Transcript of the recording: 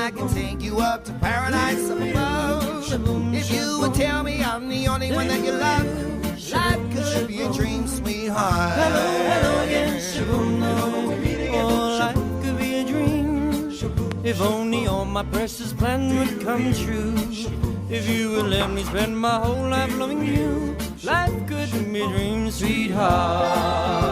I can take you up to paradise above. If you would tell me I'm the only one that you love, life could be a dream, sweetheart. Hello, hello again, shaboom. Oh, life could be a dream. If only all my precious plans would come true. If you would let me spend my whole life loving you, life could be a dream, sweetheart.